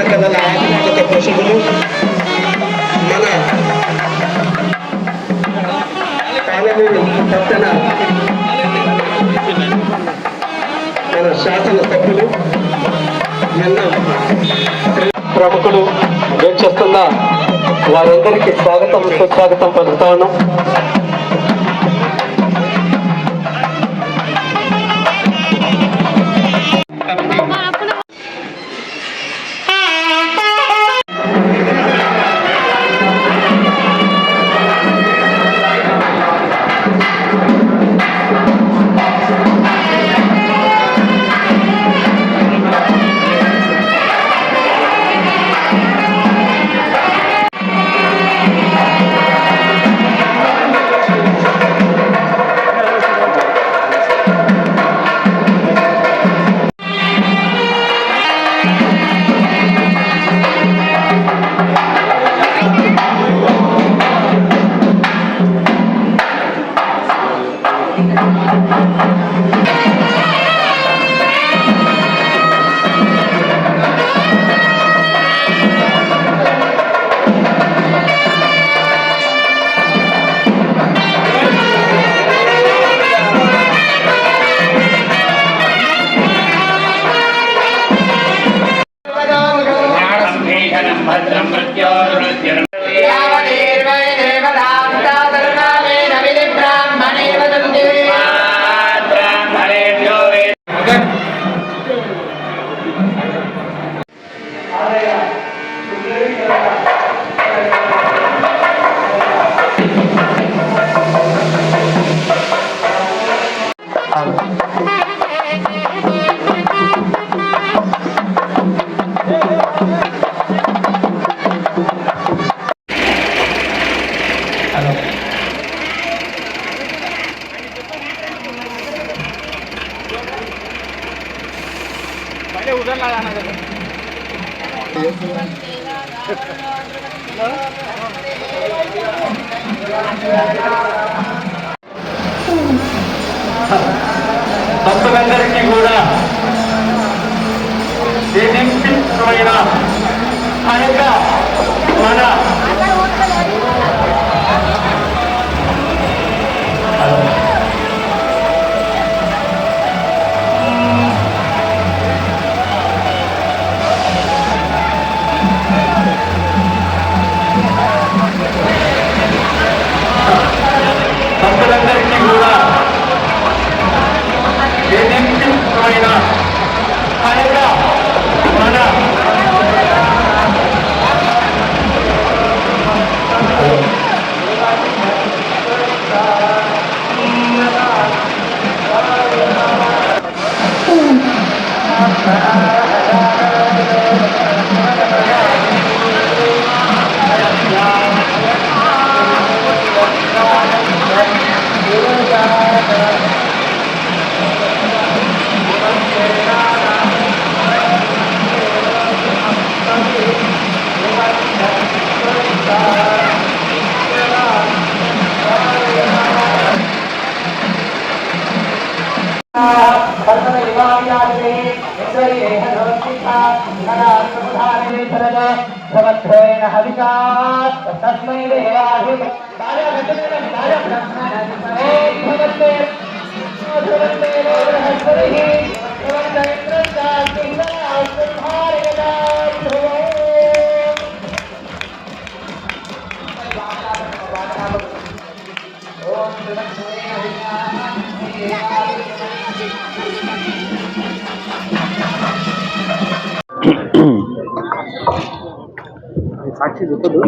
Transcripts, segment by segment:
కళల ఆధునిక పశువులు మన కాలనీలు పట్టణ మన శాసన సభ్యులు ఎన్నో ప్రముఖులు వేచేస్తున్న వారందరికీ స్వాగతం సుస్వాగతం పలుకుతా ఉన్నాం. భక్తులందరికీ కూడా దేశమైన అనేక మన భక్తులందరికీ కూడా దేశమైన అనేక మన तस्मै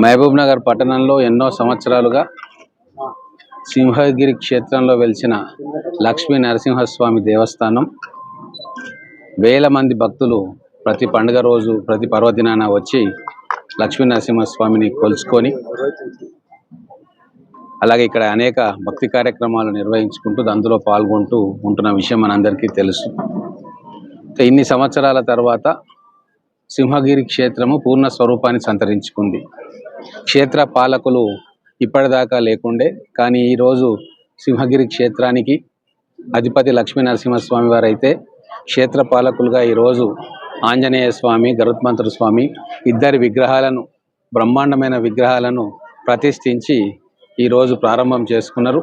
మహబూబ్ నగర్ పట్టణంలో ఎన్నో సంవత్సరాలుగా సింహగిరి క్షేత్రంలో వెలిసిన లక్ష్మీ నరసింహస్వామి దేవస్థానం వేల మంది భక్తులు ప్రతి పండుగ రోజు ప్రతి పర్వదినాన వచ్చి లక్ష్మీ నరసింహస్వామిని కొలుచుకొని అలాగే ఇక్కడ అనేక భక్తి కార్యక్రమాలు నిర్వహించుకుంటూ అందులో పాల్గొంటూ ఉంటున్న విషయం మనందరికీ తెలుసు. ఇన్ని సంవత్సరాల తర్వాత సింహగిరి క్షేత్రము పూర్ణ స్వరూపాన్ని సంతరించుకుంది. క్షేత్ర పాలకులు ఇప్పటిదాకా లేకుండే. కానీ ఈరోజు సింహగిరి క్షేత్రానికి అధిపతి లక్ష్మీ నరసింహస్వామి వారు అయితే క్షేత్ర పాలకులుగా ఈరోజు ఆంజనేయ స్వామి, గరుత్మంతుడు స్వామి ఇద్దరి విగ్రహాలను, బ్రహ్మాండమైన విగ్రహాలను ప్రతిష్ఠించి ఈరోజు ప్రారంభం చేసుకున్నారు.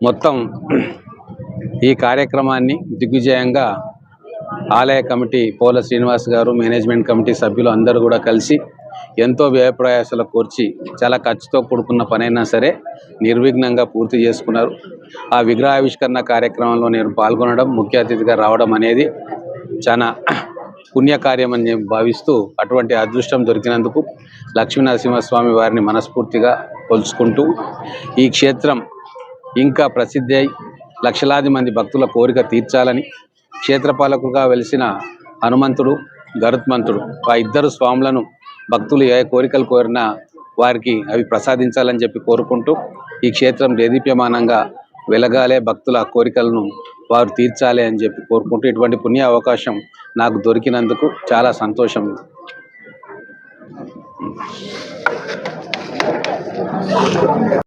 మొత్తం ఈ కార్యక్రమాన్ని దిగ్విజయంగా ఆలయ కమిటీ పోల శ్రీనివాస్ గారు, మేనేజ్మెంట్ కమిటీ సభ్యులు అందరూ కూడా కలిసి ఎంతో వ్యయప్రయాసాలు కోర్చి చాలా ఖర్చుతో కూడుకున్న పనైనా సరే నిర్విఘ్నంగా పూర్తి చేసుకున్నారు. ఆ విగ్రహావిష్కరణ కార్యక్రమంలో నేను పాల్గొనడం, ముఖ్య అతిథిగా రావడం అనేది చాలా పుణ్యకార్యం అని భావిస్తూ అటువంటి అదృష్టం దొరికినందుకు లక్ష్మీ నరసింహస్వామి వారిని మనస్ఫూర్తిగా కొలుచుకుంటూ ఈ క్షేత్రం ఇంకా ప్రసిద్ధి అయి లక్షలాది మంది భక్తుల కోరిక తీర్చాలని, క్షేత్రపాలకులుగా వెలిసిన హనుమంతుడు, గరుత్మంతుడు ఆ ఇద్దరు స్వాములను భక్తులు ఏ కోరికలు కోరినా వారికి అవి ప్రసాదించాలని చెప్పి కోరుకుంటూ ఈ క్షేత్రం దేదీప్యమానంగా వెలగాలే, భక్తుల కోరికలను వారు తీర్చాలి అని చెప్పి కోరుకుంటూ ఇటువంటి పుణ్య అవకాశం నాకు దొరికినందుకు చాలా సంతోషం.